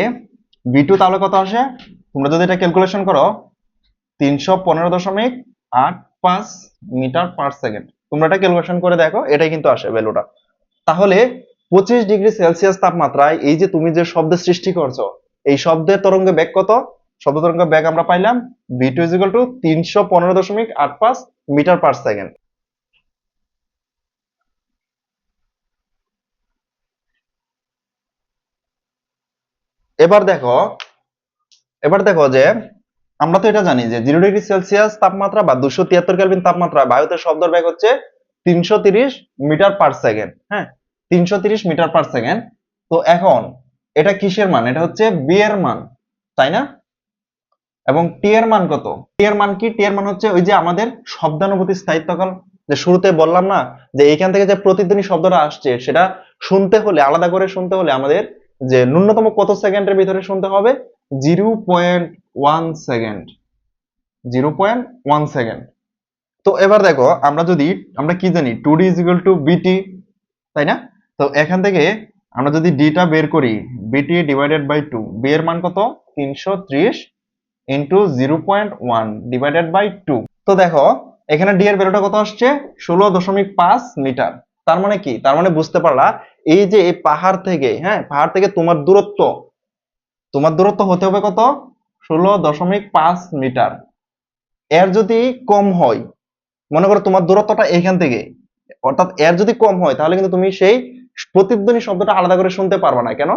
B2 তাহলে কত আসে, তোমরা যদি এটা ক্যালকুলেশন করো 315.85 মিটার পার সেকেন্ড। তোমরা এটা ক্যালকুলেশন করে দেখো, এটাই কিন্তু আসে ভ্যালুটা। তাহলে 25°C তাপমাত্রায় এই যে তুমি যে শব্দ সৃষ্টি করছো, এই শব্দের তরঙ্গের বেগ কত, শব্দ তরঙ্গের বেগ আমরা পাইলাম B2 is equal to 315.85 metre per second. এবার দেখো যে আমরা তো এটা জানি যে 0°C তাপমাত্রা বা 273 কেলভিন তাপমাত্রা বায়ুতে শব্দের বেগ হচ্ছে 330 মিটার পার সেকেন্ড। হ্যাঁ, 330 মিটার পার সেকেন্ড। তো এখন এটা কিসের মান, এটা হচ্ছে বি এর মান, তাই না? এবং টি এর মান কত, টি এর মান কি, টি এর মান হচ্ছে ওই যে আমাদের শব্দানুভূতি স্থায়িত্বকাল, যে শুরুতে বললাম না যে এইখান থেকে যে প্রতিধ্বনি শব্দটা আসছে সেটা শুনতে হলে, আলাদা করে শুনতে হলে আমাদের যে ন্যূনতম কত সেকেন্ডের ভিতরে শুনতে হবে, 0.1 সেকেন্ড, 0.1 সেকেন্ড। তো এবার দেখো আমরা কি জানি 2D is equal to BT, তাই না? তো এখান থেকে আমরা যদি ডি টা বের করি, BT ডিভাইডেড বাই 2, বি এর মান কত, 330 ইন্টু 0.1 ডিভাইডেড বাই 2। তো দেখো এখানে ডি এর ভ্যালুটা কত আসছে, 16.5 মিটার। তার মানে কি, তার মানে বুঝতে পারলা এই যে এই পাহাড় থেকে, হ্যাঁ পাহাড় থেকে তোমার দূরত্ব হতে হবে কত, 16.5 মিটার। এর যদি কম হয়, মনে করো তোমার দূরত্বটা এখান থেকে, অর্থাৎ এর যদি কম হয় তাহলে কিন্তু তুমি সেই প্রতিধ্বনি শব্দটা আলাদা করে শুনতে পারবে না। কেন?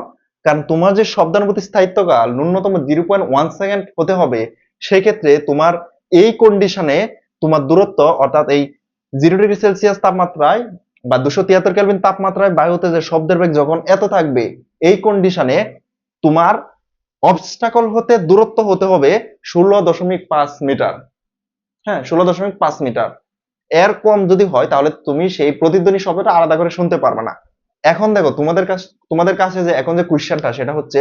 কারণ তোমার যে শব্দানুভূতি স্থায়িত্বকাল ন্যূনতম 0.1 সেকেন্ড হতে হবে, সেই ক্ষেত্রে তোমার এই কন্ডিশনে তোমার দূরত্ব, অর্থাৎ এই 0°C তাপমাত্রায় বা 273 কেলভিন তাপমাত্রায় বায়ুতে যে শব্দের বেগ যখন এত থাকবে, এই কন্ডিশনে তোমার অবস্টাকল হতে দূরত্ব হতে হবে 16.5 মিটার। হ্যাঁ, 16.5 মিটার। এর কম যদি হয় তাহলে তুমি সেই প্রতিধ্বনি শব্দটা আলাদা করে শুনতে পারবে না। এখন দেখো তোমাদের কাছে যে এখন যে কোশ্চেনটা সেটা হচ্ছে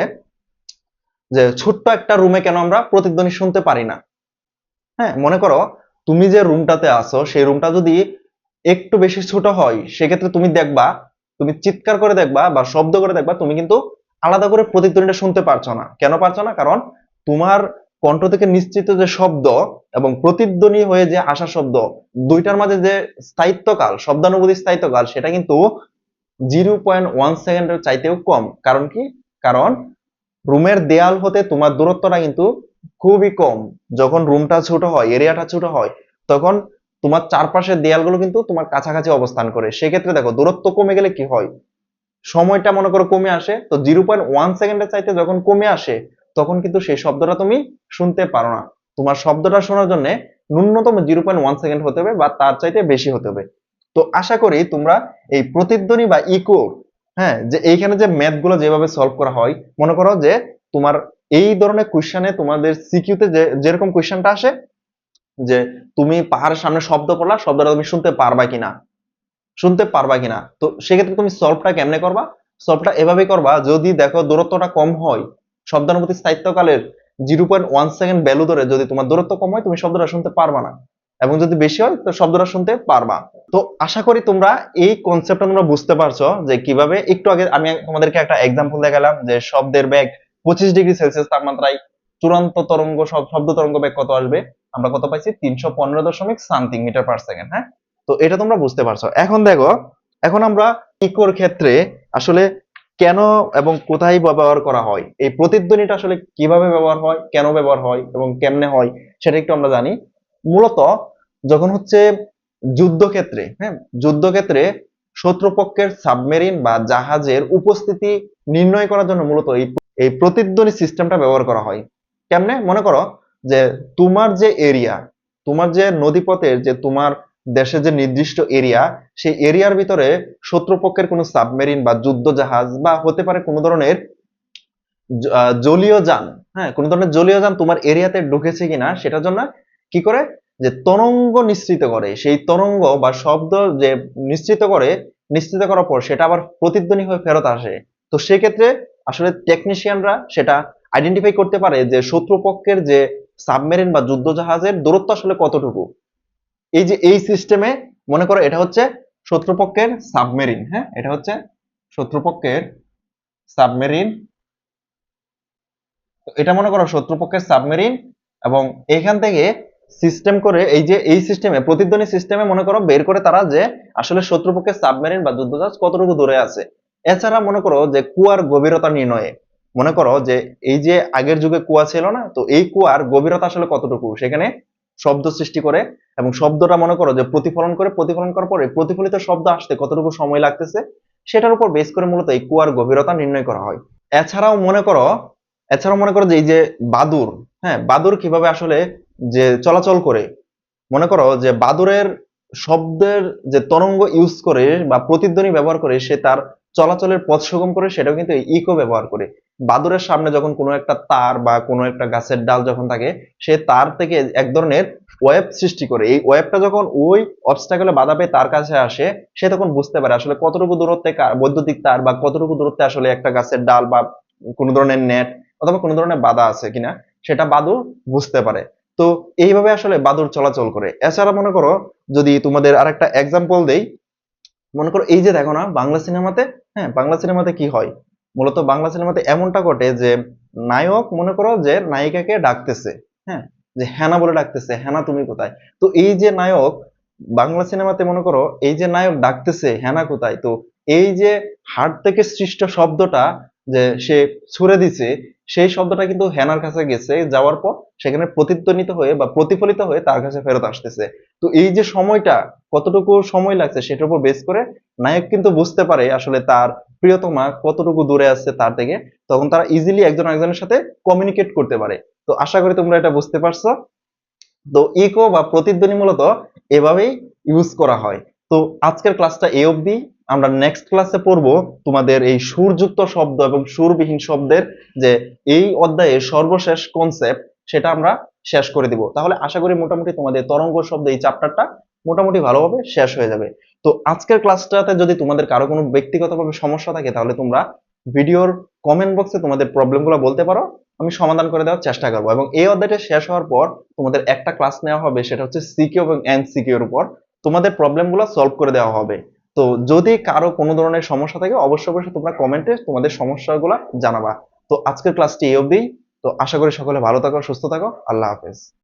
যে ছোট্ট একটা রুমে কেন আমরা প্রতিধ্বনি শুনতে পারি না। হ্যাঁ, মনে করো তুমি যে রুমটাতে আছো সেই রুমটা যদি একটু বেশি ছোট হয়, সেক্ষেত্রে তুমি চিৎকার করে দেখবা বা শব্দ করে দেখবা, তুমি কিন্তু আলাদা করে প্রতিধ্বনিটা শুনতে পারছো না। কেন পারছো না? কারণ তোমার কণ্ঠ থেকে নিশ্চিত যে শব্দ এবং প্রতিধ্বনি হয়ে যে আসা শব্দ, দুইটার মাঝে যে স্থায়িত্বকাল, শব্দানুভূতির স্থায়িত্বকাল, সেটা কিন্তু 0.1 সেকেন্ডের চাইতেও কম। কারণ কি? কারণ রুমের দেয়াল হতে তোমার দূরত্বটা কিন্তু খুবই কম। যখন রুমটা ছোট হয়, এরিয়াটা ছোট হয়, তখন তোমার চারপাশের দেয়ালগুলো কিন্তু তোমার কাছাকাছি অবস্থান করে। সেক্ষেত্রে দেখো দূরত্ব কমে গেলে কি হয়, সময়টা মনে করো কমে আসে। তো 0.1 সেকেন্ডের চাইতে যখন কমে আসে, তখন কিন্তু সেই শব্দটা তুমি শুনতে পারো না। তোমার শব্দটা শোনার জন্য ন্যূনতম 0.1 সেকেন্ড হতে হবে বা তার চাইতে বেশি হতে হবে। তো আশা করি তোমরা এই প্রতিধ্বনি বা ইকো, হ্যাঁ, যে এইখানে যে ম্যাথ গুলো যেভাবে সলভ করা হয়, মনে করো যে তোমার এই ধরনের কোশ্চেনে তোমাদের সিকিউতে যেরকম কোশ্চেনটা আসে যে তুমি পাহাড়ের সামনে শব্দ পড়লা, শব্দটা তুমি শুনতে পারবা কিনা, শুনতে পারবা কিনা। তো সেক্ষেত্রে তুমি সলভটা কেমনে করবা? সলভটা এভাবে করবা, যদি দেখো দূরত্বটা কম হয়, শব্দানুভূতি স্থায়িত্বকালের 0.1 সেকেন্ড ভ্যালু ধরে যদি তোমার দূরত্ব কম হয়, তুমি শব্দটা শুনতে পারবা না, এবং যদি বেশি হয় তো শব্দটা শুনতে পারবা। তো আশা করি তোমরা এই কনসেপ্টটা তোমরা বুঝতে পারছো যে কিভাবে। একটু আগে আমি তোমাদেরকে একটা এক্সাম্পল দেখালাম যে শব্দের বেগ 25 ডিগ্রি সেলসিয়াস তাপমাত্রায় চূড়ান্ত তরঙ্গ, শব্দ তরঙ্গ বেগ কত আসবে, আমরা কত পাইছি, 315.সামথিং মিটার পার সেকেন্ড। হ্যাঁ, তো এটা তোমরা বুঝতে পারছো। এখন দেখো, এখন আমরা ইকোর ক্ষেত্রে আসলে কেন এবং কোথায় ব্যবহার করা হয়, এই প্রতিধ্বনিটা আসলে কিভাবে ব্যবহার হয়, কেন ব্যবহার হয় এবং কেমনে হয়, সেটা একটু আমরা জানি। মূলত যখন হচ্ছে যুদ্ধক্ষেত্রে, হ্যাঁ, যুদ্ধক্ষেত্রে শত্রুপক্ষের সাবমেরিন বা জাহাজের উপস্থিতি নির্ণয় করার জন্য মূলত এই এই প্রতিধ্বনি সিস্টেমটা ব্যবহার করা হয়। কেমনে? মনে করো যে তোমার যে এরিয়া, তোমার যে নদীপথের যে তোমার দেশের যে নির্দিষ্ট এরিয়া, সেই এরিয়ার ভিতরে শত্রুপক্ষের কোনো সাবমেরিন বা যুদ্ধ জাহাজ বা হতে পারে কোনো ধরনের জলীয় যান, হ্যাঁ, কোনো ধরনের জলীয় যান তোমার এরিয়াতে ঢুকেছে কিনা সেটার জন্য কি করে, যে তরঙ্গ নিঃসৃত করে, সেই তরঙ্গ বা শব্দ যে নিঃসৃত করে, নিঃসৃত করার পর সেটা আবার প্রতিধ্বনি হয়ে ফেরত আসে। তো সেক্ষেত্রে আসলে টেকনিশিয়ানরা সেটা আইডেন্টিফাই করতে পারে যে শত্রুপক্ষের যে সাবমেরিন বা যুদ্ধ জাহাজের দূরত্ব আসলে কতটুকু। এই যে এই সিস্টেমে মনে করো এটা হচ্ছে শত্রুপক্ষের সাবমেরিন, হ্যাঁ, এটা হচ্ছে শত্রুপক্ষের সাবমেরিন। তো এটা মনে করো শত্রুপক্ষের সাবমেরিন, এবং এখান থেকে সিস্টেম করে এই যে এই সিস্টেমে প্রতিধ্বনি সিস্টেমে মনে করো বের করে তারা যে আসলে শত্রুপক্ষের সাবমেরিন বা যুদ্ধজাহাজ কতটুকু দূরে আছে। এছাড়া মনে করো যে কুয়ার গভীরতা নির্ণয়ে, মনে করো যে এই যে আগের যুগে কুয়া ছিল না, তো এই কুয়ার গভীরতা আসলে কতটুকু, সেখানে শব্দ সৃষ্টি করে, এবং শব্দটা মনে করো যে প্রতিফলন করে, প্রতিফলন করার পরে প্রতিফলিত শব্দ আসতে কতটুকু সময় লাগতেছে, সেটার উপর বেস করে মূলত এই কুয়ার গভীরতা নির্ণয় করা হয়। এছাড়াও মনে করো, এছাড়াও মনে করো যে এই যে বাদুড়, হ্যাঁ, বাদুড় কিভাবে আসলে যে চলাচল করে, মনে করো যে বাদুড়ের শব্দের যে তরঙ্গ ইউজ করে বা প্রতিধ্বনি ব্যবহার করে সে তার চলাচলের পথ সুগম করে, সেটাও কিন্তু ইকো ব্যবহার করে। বাদুড়ের সামনে যখন কোনো একটা তার বা কোনো একটা গাছের ডাল যখন থাকে, সে তার থেকে এক ধরনের ওয়েভ সৃষ্টি করে, এই ওয়েভটা যখন ওই অবস্টাকেলে বাধা পেয়ে তার কাছে আসে, সে তখন বুঝতে পারে আসলে কতটুকু দূরত্বে বৈদ্যুতিক তার বা কতটুকু দূরত্বে আসলে একটা গাছের ডাল বা কোনো ধরনের নেট অথবা কোনো ধরনের বাধা আছে কিনা, সেটা বাদুড় বুঝতে পারে। তো এইভাবে আসলে বাদুড় চলাচল করে। এছাড়া মনে করো যদি তোমাদের আরেকটা এক্সাম্পল দেই, মনে করো এই যে দেখো না বাংলা সিনেমাতে, হ্যাঁ, বাংলা সিনেমাতে কি হয়, মূলত বাংলা সিনেমাতে এমনটা ঘটে যে নায়ক মনে করো যে নায়িকাকে ডাকতেছে, হ্যাঁ, যে হেনা বলে ডাকতেছে, হেনা তুমি কোথায়। তো এই যে নায়ক বাংলা সিনেমাতে মনে করো এই যে নায়ক ডাকতেছে হেনা কোথায়, তো এই যে হার্ট থেকে সৃষ্ট শব্দটা যে সে ছুড়ে দিছে, সেই শব্দটা কিন্তু হেনার কাছে গেছে, যাওয়ার পর সেখানে প্রতিধ্বনিত হয়ে বা প্রতিফলিত হয়ে তার কাছে ফেরত আসতেছে। তো এই যে সময়টা কতটুকু সময় লাগছে সেটার উপর বেস করে নায়ক কিন্তু বুঝতে পারে আসলে তার প্রিয়তমা কতটুকু দূরে আছে তার থেকে, তখন তারা ইজিলি একজন আরেকজনের সাথে কমিউনিকেট করতে পারে। তো আশা করি তোমরা এটা বুঝতে পারছো। তো ইকো বা প্রতিধ্বনি মূলত এভাবেই ইউজ করা হয়। তো আজকের ক্লাসটা এই অবধি। আমরা নেক্সট ক্লাসে পড়বো তোমাদের এই সুরযুক্ত শব্দ এবং সুরবিহীন শব্দের যে এই অধ্যায়ের সর্বশেষ কনসেপ্ট, সেটা আমরা শেষ করে দিব। তাহলে আশা করি মোটামুটি তোমাদের তরঙ্গ শব্দ এই চ্যাপ্টারটা মোটামুটি ভালোভাবে শেষ হয়ে যাবে। তো আজকের ক্লাসটাতে যদি তোমাদের কারো কোনো ব্যক্তিগতভাবে সমস্যা থাকে, তাহলে তোমরা ভিডিওর কমেন্ট বক্সে তোমাদের প্রবলেমগুলো বলতে পারো, আমি সমাধান করে দেওয়ার চেষ্টা করবো। এবং এই অধ্যায়টা শেষ হওয়ার পর তোমাদের একটা ক্লাস নেওয়া হবে, সেটা হচ্ছে সিকিউ এবং এমসিকিউ এর উপর, তোমাদের প্রবলেমগুলো সলভ করে দেওয়া হবে। তো যদি কারো কোনো ধরনের সমস্যা থাকে, অবশ্যই অবশ্যই তোমরা কমেন্টে তোমাদের সমস্যাগুলো জানাবা। তো আজকের ক্লাসটি এই অবধি। তো আশা করি সকলে ভালো থাকো, সুস্থ থাকো। আল্লাহ হাফেজ।